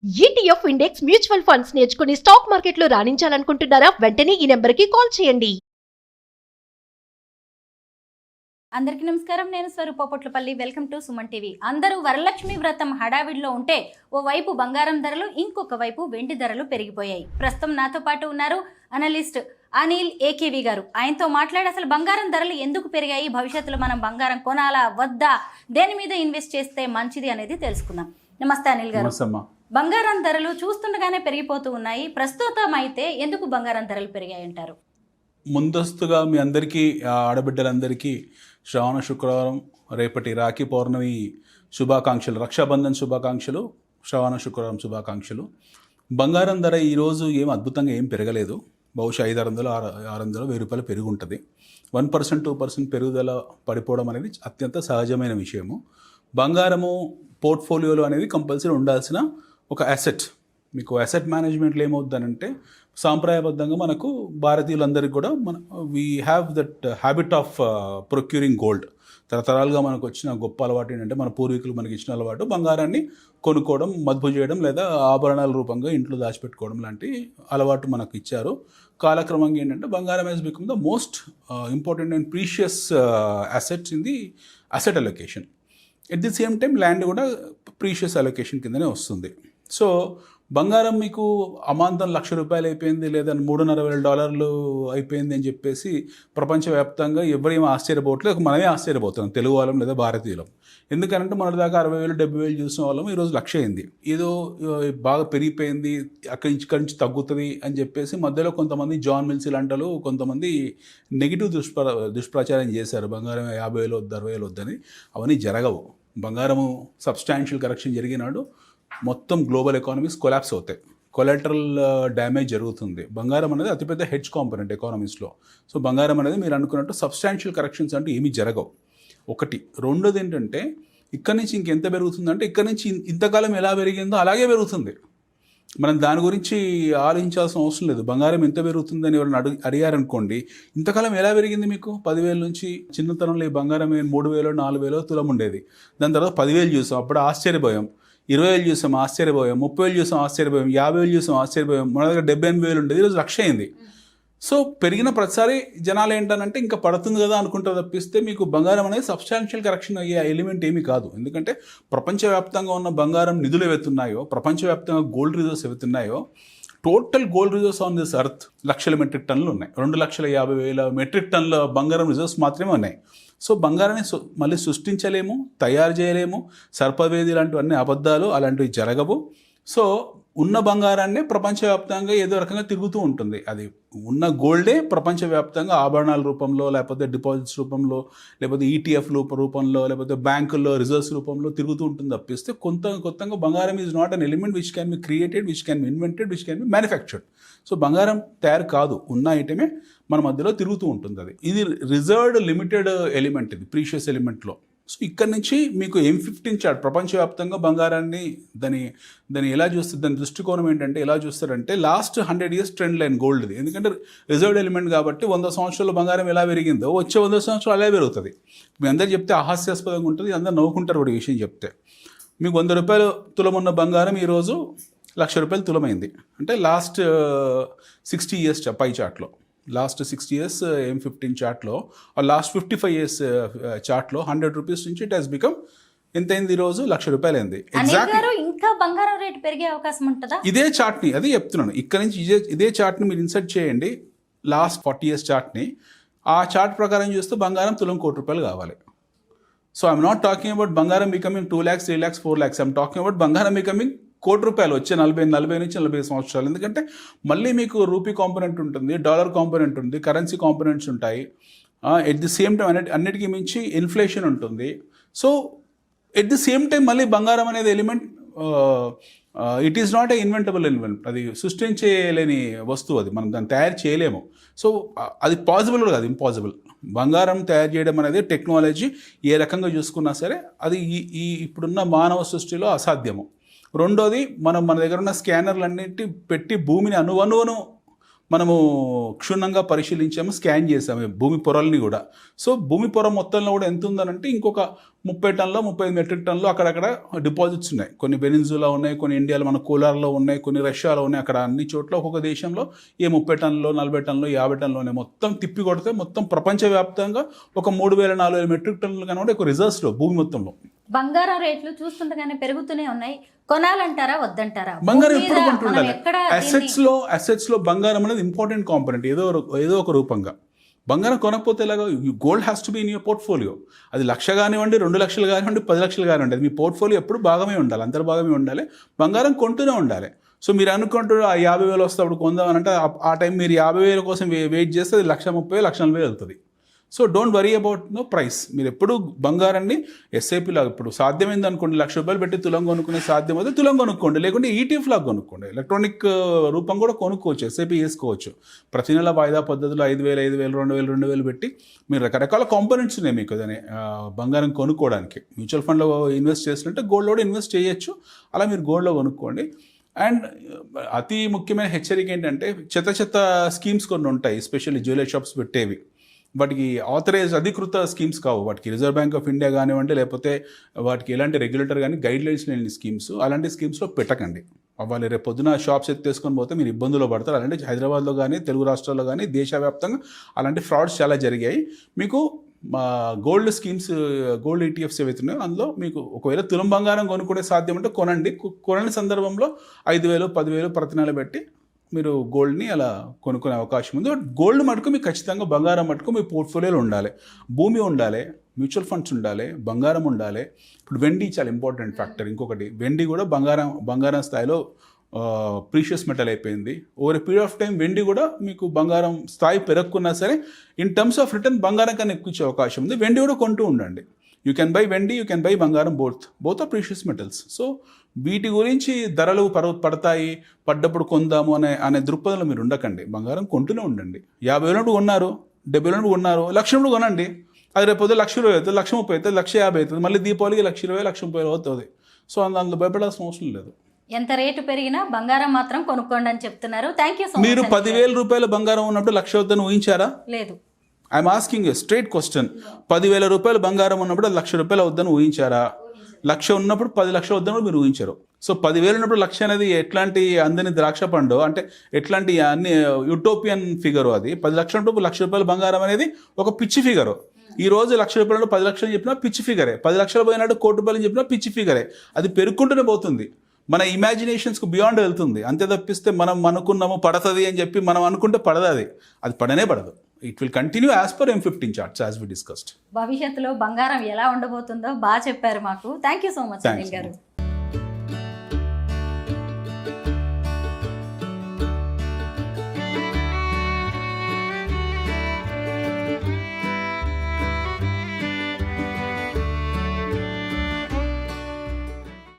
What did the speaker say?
ETF index mutual funds నేర్చుకుని stock మార్కెట్లో రాణించాలనుకుంటున్నారా? వెంటనే ఈ నెంబర్కి కాల్ చేయండి. అందరికీ నమస్కారం. నేను Swarupa Potlapalli. Welcome to Suman TV. అందరూ వరలక్ష్మి వ్రతం హడావిడిలో ఉంటే ఓవైపు బంగారం ధరలు, ఇంకొక వైపు వెండి ధరలు పెరిగిపోయాయి. ప్రస్తుతం నాతో పాటు ఉన్నారు అనలిస్ట్ అనిల్ ఏకేవి గారు. ఆయనతో మాట్లాడి అసలు బంగారం ధరలు ఎందుకు పెరిగాయి, భవిష్యత్తులో మనం బంగారం కొనాలా వద్దా, దేని మీద ఇన్వెస్ట్ చేస్తే మంచిది అనేది తెలుసుకుందాం. నమస్తే అనిల్ గారు. బంగారం ధరలు చూస్తుండగానే పెరిగిపోతూ ఉన్నాయి. ప్రస్తుతం అయితే ఎందుకు బంగారం ధరలు పెరిగాయి అంటారు? ముందస్తుగా మీ అందరికీ, ఆడబిడ్డలందరికీ శ్రావణ శుక్రవారం, రేపటి రాఖీ పౌర్ణమి శుభాకాంక్షలు, రక్షాబంధన్ శుభాకాంక్షలు, శ్రావణ శుక్రవారం శుభాకాంక్షలు. బంగారం ధర ఈరోజు ఏం అద్భుతంగా ఏం పెరగలేదు. బహుశా 500, 600, 1000 రూపాయలు పెరిగి ఉంటుంది. 1%, 2% పెరుగుదల పడిపోవడం అనేది అత్యంత సహజమైన విషయము. బంగారము పోర్ట్ఫోలియోలో అనేది కంపల్సరీ ఉండాల్సిన ఒక అసెట్. మీకు అసెట్ మేనేజ్మెంట్లో ఏమవుతుందనంటే, సాంప్రదాయబద్ధంగా మనకు భారతీయులందరికీ కూడా we have that habit of procuring gold. తరతరాలుగా మనకు వచ్చిన గొప్ప అలవాటు ఏంటంటే, మన పూర్వీకులు మనకి ఇచ్చిన అలవాటు బంగారాన్ని కొనుక్కోవడం, మదుపు చేయడం, లేదా ఆభరణాల రూపంగా ఇంట్లో దాచిపెట్టుకోవడం లాంటి అలవాటు మనకు ఇచ్చారు. కాలక్రమంగా ఏంటంటే బంగారం has become the most important and precious assets in the asset allocation. At the same time land కూడా ప్రీషియస్ అలొకేషన్ కిందనే వస్తుంది. సో బంగారం మీకు అమాంతం ₹1,00,000 అయిపోయింది, లేదా $3,500 అయిపోయింది అని చెప్పేసి ప్రపంచవ్యాప్తంగా ఎవరేమీ ఆశ్చర్యపోవట్లేదు. మనమే ఆశ్చర్యపోతున్నాం, తెలుగు వాళ్ళం లేదా భారతీయులం. ఎందుకంటే మన దాకా 60,000, 70,000 చూసిన వాళ్ళం ఈరోజు 1,00,000 అయింది. ఏదో బాగా పెరిగిపోయింది, ఇక్కడి నుంచి తగ్గుతుంది అని చెప్పేసి మధ్యలో కొంతమంది జాన్ మిల్స్ లాంటి కొంతమంది నెగిటివ్ దుష్ప్రచారం చేశారు. బంగారం 50,000 వద్దు, 60,000 వద్దని. అవన్నీ జరగవు. బంగారము సబ్స్టాన్షియల్ కరెక్షన్ జరిగినాడు మొత్తం గ్లోబల్ ఎకానమీస్ కొలాప్స్ అవుతాయి, కొలాటరల్ డ్యామేజ్ జరుగుతుంది. బంగారం అనేది అతిపెద్ద హెడ్జ్ కాంపోనెంట్ ఎకానమీస్లో. సో బంగారం అనేది మీరు అనుకున్నట్టు సబ్స్టాన్షియల్ కరెక్షన్స్ అంటే ఏమీ జరగవు. ఒకటి. రెండోది ఏంటంటే, ఇక్కడి నుంచి ఇంకెంత పెరుగుతుందంటే, ఇక్కడి నుంచి ఇంతకాలం ఎలా పెరిగిందో అలాగే పెరుగుతుంది. మనం దాని గురించి ఆలోచించాల్సిన అవసరం లేదు. బంగారం ఎంత పెరుగుతుందని ఎవరైనా అడిగారనుకోండి, ఇంతకాలం ఎలా పెరిగింది మీకు? 10,000 నుంచి చిన్నతనంలో ఈ బంగారం 3,000, 4,000 తులం ఉండేది. దాని తర్వాత 10,000 చూసాం, అప్పుడు ఆశ్చర్యపోయాం. 20,000 చూసాం, ఆశ్చర్యపోయాం. 30,000 చూసాం, ఆశ్చర్యపోయాం. 50,000 చూసాం, ఆశ్చర్యపోయాం. మన దగ్గర 78,000 ఉండేది, ఈరోజు 1,00,000 అయింది. సో పెరిగిన ప్రతిసారి జనాలు ఏంటనంటే ఇంకా పడుతుంది కదా అనుకుంటారు తప్పిస్తే, మీకు బంగారం అనేది సబ్స్టాన్షియల్ కరెక్షన్ అయ్యే ఎలిమెంట్ ఏమీ కాదు. ఎందుకంటే ప్రపంచవ్యాప్తంగా ఉన్న బంగారం నిధులు ఏవైతున్నాయో, ప్రపంచవ్యాప్తంగా గోల్డ్ రిజర్వ్స్ ఏవైతున్నాయో, total gold reserves on this earth 1,00,000 metric టన్నులు ఉన్నాయి. 2,50,000 మెట్రిక్ టన్నుల బంగారం రిజర్వ్స్ మాత్రమే ఉన్నాయి. సో బంగారాన్ని మళ్ళీ సృష్టించలేము, తయారు చేయలేము. సర్పవేది లాంటివన్నీ అబద్ధాలు, అలాంటివి జరగవు. సో ఉన్న బంగారాన్నే ప్రపంచవ్యాప్తంగా ఏదో రకంగా తిరుగుతూ ఉంటుంది. అది ఉన్న గోల్డే ప్రపంచవ్యాప్తంగా ఆభరణాల రూపంలో, లేకపోతే డిపాజిట్స్ రూపంలో, లేకపోతే ఈటీఎఫ్ రూపంలో, లేకపోతే బ్యాంకుల్లో రిజర్వ్స్ రూపంలో తిరుగుతూ ఉంటుంది తప్పిస్తే, కొత్తగా బంగారం is not an element which can be created, which can be invented, which can be manufactured. So బంగారం తయారు కాదు, ఉన్న ఐటమే మన మధ్యలో తిరుగుతూ ఉంటుంది. ఇది రిజర్వ్డ్ లిమిటెడ్ ఎలిమెంట్, ఇది ప్రీషియస్ ఎలిమెంట్లో. సో ఇక్కడ నుంచి మీకు M15 చార్ట్ ప్రపంచవ్యాప్తంగా బంగారాన్ని దాన్ని ఎలా చూస్తారు, దాని దృష్టికోణం ఏంటంటే ఎలా చూస్తారంటే, లాస్ట్ 100 years ట్రెండ్ లైన్ గోల్డ్ది. ఎందుకంటే రిజర్వ్డ్ ఎలిమెంట్ కాబట్టి 100 సంవత్సరాలు బంగారం ఎలా పెరిగిందో వచ్చే 100 సంవత్సరాలు అలా పెరుగుతుంది. మీ అందరు చెప్తే అహాస్యాస్పదంగా ఉంటుంది, అందరు నవ్వుకుంటారు కూడా ఈ విషయం చెప్తే. మీకు ₹100 తులం ఉన్న బంగారం ఈరోజు ₹1,00,000 తులమైంది. అంటే లాస్ట్ 60 years పై చార్ట్లో, లాస్ట్ 60 years M15 చార్ట్లో, లాస్ట్ 55 years చార్ట్లో ₹100 నుంచి ఇట్ హెస్ బికమ్ ఎంత అయింది? ఈరోజు ₹1,00,000 అయింది. ఇంకా బంగారం రేటు పెరిగే అవకాశం ఉంటుందా? ఇదే చార్ట్ని, అది చెప్తున్నాను. ఇక్కడ నుంచి ఇదే చార్ట్ని మీరు ఇన్సర్ట్ చేయండి, లాస్ట్ 40 years చార్ట్ని. ఆ చార్ట్ ప్రకారం చూస్తే బంగారం తులం ₹1,00,000 కావాలి. So I'm not talking about బంగారం becoming 2 lakhs, 3 lakhs, 4 lakhs. I'm talking about బంగారం బికమింగ్ ₹1,00,000 వచ్చే 40 నుంచి 40 సంవత్సరాలు. ఎందుకంటే మళ్ళీ మీకు రూపీ కాంపోనెంట్ ఉంటుంది, డాలర్ కాంపోనెంట్ ఉంది, కరెన్సీ కాంపోనెంట్స్ ఉంటాయి. ఎట్ ది సేమ్ టైం అన్నిటికీ మించి ఇన్ఫ్లేషన్ ఉంటుంది. So at the same time మళ్ళీ బంగారం అనేది element, it is not a inventable element. అది సృష్టించలేని వస్తువు, అది మనం దాన్ని తయారు చేయలేము. సో అది పాసిబుల్ కాదు, ఇంపాసిబుల్. బంగారం తయారు చేయడం అనేది టెక్నాలజీ ఏ రకంగా చూసుకున్నా సరే అది ఇప్పుడున్న మానవ సృష్టిలో అసాధ్యము. రెండోది, మన దగ్గర ఉన్న స్కానర్లు అన్నిటి పెట్టి భూమిని అణువణువును మనము క్షుణ్ణంగా పరిశీలించాము, స్కాన్ చేసాము భూమి పొరల్ని కూడా. సో భూమి పొర మొత్తంలో కూడా ఎంత ఉందనంటే ఇంకొక 30 టన్నులు 35 మెట్రిక్ టన్నులు అక్కడక్కడ డిపాజిట్స్ ఉన్నాయి. కొన్ని వెనిజులా ఉన్నాయి, కొన్ని ఇండియాలో మన కోలార్లో ఉన్నాయి, కొన్ని రష్యాలో ఉన్నాయి. అక్కడ అన్ని చోట్ల ఒక్కొక్క దేశంలో 30 టన్నులు 40 టన్నులు 50 టన్నులు ఉన్నాయి. మొత్తం తిప్పి కొడితే మొత్తం ప్రపంచవ్యాప్తంగా ఒక 3000-4000 మెట్రిక్ టన్నులు కనుక ఒక రిజర్వ్స్లో భూమి మొత్తంలో. బంగారం రేట్లు చూస్తుండగానే పెరుగుతూనే ఉన్నాయి. కొనాలంటారా వద్దంటారా? బంగారం ఎప్పుడు కొంటుండాలి. అసెట్స్ లో బంగారం అనేది ఇంపార్టెంట్ కాంపోనెంట్ ఏదో ఒక రూపంగా. బంగారం కొనకపోతే ఎలాగో gold has to be in your portfolio. అది 1,00,000 కానివ్వండి, 2,00,000 కానివ్వండి, 10,00,000 కానివ్వండి, అది మీ పోర్ట్ఫోలియో ఎప్పుడు భాగమే ఉండాలి, అంతర్భాగమే ఉండాలి. బంగారం కొంటూనే ఉండాలి. సో మీరు అనుకుంటారు ఆ 50,000 వస్తే అప్పుడు కొందామనంటే ఆ టైం మీరు 50,000 కోసం వెయిట్ చేస్తే అది 1,30,000 1,40,000 వెళ్తుంది. So don't worry about price. మీరు ఎప్పుడు బంగారాన్ని ఎస్ఐపి లాగా ఇప్పుడు సాధ్యమైంది అనుకోండి, ₹1,00,000 పెట్టి తులం కొనుక్కునే సాధ్యం అయితే తులం కొనుక్కోండి, లేకుంటే ఈటీఎఫ్ లాగా కొనుక్కోండి. ఎలక్ట్రానిక్ రూపం కూడా కొనుక్కోవచ్చు, ఎస్ఐపి వేసుకోవచ్చు. ప్రతి నెల వాయిదా పద్ధతిలో 5,000 2,000 పెట్టి మీరు రకరకాల కాంపోనెంట్స్ ఉన్నాయి మీకు అదే బంగారం కొనుక్కోవడానికి. మ్యూచువల్ ఫండ్లో ఇన్వెస్ట్ చేసినట్టే గోల్డ్లో కూడా ఇన్వెస్ట్ చేయొచ్చు. అలా మీరు గోల్డ్లో కొనుక్కోండి. అండ్ అతి ముఖ్యమైన హెచ్చరిక ఏంటంటే చెత్త స్కీమ్స్ కొన్ని ఉంటాయి, ఎస్పెషల్లీ జ్యువెలరీ షాప్స్ పెట్టేవి. వాటికి అధికృత స్కీమ్స్ కావు. వాటికి రిజర్వ్ బ్యాంక్ ఆఫ్ ఇండియా కానివ్వండి, లేకపోతే వాటికి ఎలాంటి రెగ్యులేటర్ కానీ గైడ్ లైన్స్ లేని స్కీమ్స్, అలాంటి స్కీమ్స్లో పెట్టకండి. వాళ్ళు రేపు పొద్దున షాప్స్ ఎత్తేసుకొని పోతే మీరు ఇబ్బందులు పడతారు. అలాంటి హైదరాబాద్లో కానీ తెలుగు రాష్ట్రాల్లో కానీ దేశవ్యాప్తంగా అలాంటి ఫ్రాడ్స్ చాలా జరిగాయి. మీకు గోల్డ్ స్కీమ్స్, గోల్డ్ ఈటీఎఫ్స్ ఏవైతున్నాయో అందులో మీకు ఒకవేళ తులం బంగారం కొనుక్కునే సాధ్యం అంటే కొనని సందర్భంలో 5,000 10,000 ప్రతి నెల పెట్టి మీరు గోల్డ్ని అలా కొనుక్కునే అవకాశం ఉంది. బట్ గోల్డ్ మటుకు మీకు ఖచ్చితంగా బంగారం మటుకు మీ పోర్ట్ఫోలియోలో ఉండాలి. భూమి ఉండాలి, మ్యూచువల్ ఫండ్స్ ఉండాలి, బంగారం ఉండాలి. ఇప్పుడు వెండి చాలా ఇంపార్టెంట్ ఫ్యాక్టర్. ఇంకొకటి వెండి కూడా బంగారం స్థాయిలో ప్రీషియస్ మెటల్ అయిపోయింది. Over a period of time వెండి కూడా మీకు బంగారం స్థాయి పెరగకున్నా సరే ఇన్ టర్మ్స్ ఆఫ్ రిటర్న్ బంగారం కన్నా ఎక్కువ ఇచ్చే అవకాశం ఉంది. వెండి కూడా కొంటూ ఉండండి. యూ కెన్ బై వెండి, యూ కెన్ బై బంగారం, both are precious metals. So వీటి గురించి ధరలు పడతాయి, పడ్డప్పుడు కొందాము అనే దృక్పథంలో మీరు ఉండకండి. బంగారం కొంటూనే ఉండండి. 50,000 కొన్నారు, 70,000 కొన్నారు, 1,00,000 కొనండి. అది రేపు పొద్దున 1,20,000 అవుతుంది, 1,30,000 అవుతుంది, 1,50,000 అవుతుంది, మళ్ళీ దీపావళికి 1,20,000 1,30,000 అవుతుంది. సో అందులో భయపడాల్సిన అవసరం లేదు. ఎంత రేటు పెరిగినా బంగారం మాత్రం కొనుక్కోండి అని చెప్తున్నారు. Thank you so much. మీరు 10,000 బంగారం ఉన్నప్పుడు 1,00,000 అవుతుందని ఊహించారా? లేదు. I'm asking a straight question. 10,000 బంగారం ఉన్నప్పుడు ₹1,00,000 అవుద్దని ఊహించారా? 1,00,000 ఉన్నప్పుడు 10,00,000 అవుద్దని మీరు ఊహించారు. సో 10,000 ఉన్నప్పుడు 1,00,000 అనేది ఎట్లాంటి అందని ద్రాక్ష పండు అంటే ఎట్లాంటి అన్ని యూటోపియన్ ఫిగరు అది. 10,00,000 ఉన్నప్పుడు ₹1,00,000 బంగారం అనేది ఒక పిచ్చి ఫిగరు. ఈ రోజు ₹1,00,000 10,00,000 చెప్పినా పిచ్చి ఫిగరే. 10,00,000 పోయినట్టు ₹1,00,000 చెప్పినా పిచ్చి ఫిగరే. అది పెరుగుకుంటూనే పోతుంది, మన ఇమాజినేషన్స్కు బియాండ్ వెళ్తుంది. అంతే తప్పిస్తే మనం అనుకున్నాము పడుతుంది అని చెప్పి మనం అనుకుంటే పడదు, అది పడనే పడదు. It will continue as per M15 charts as we discussed. భవిష్యత్తులో బంగారం ఎలా ఉండబోతుందో బాగా చెప్పారు మాకు. Thank you so much Anil గారు.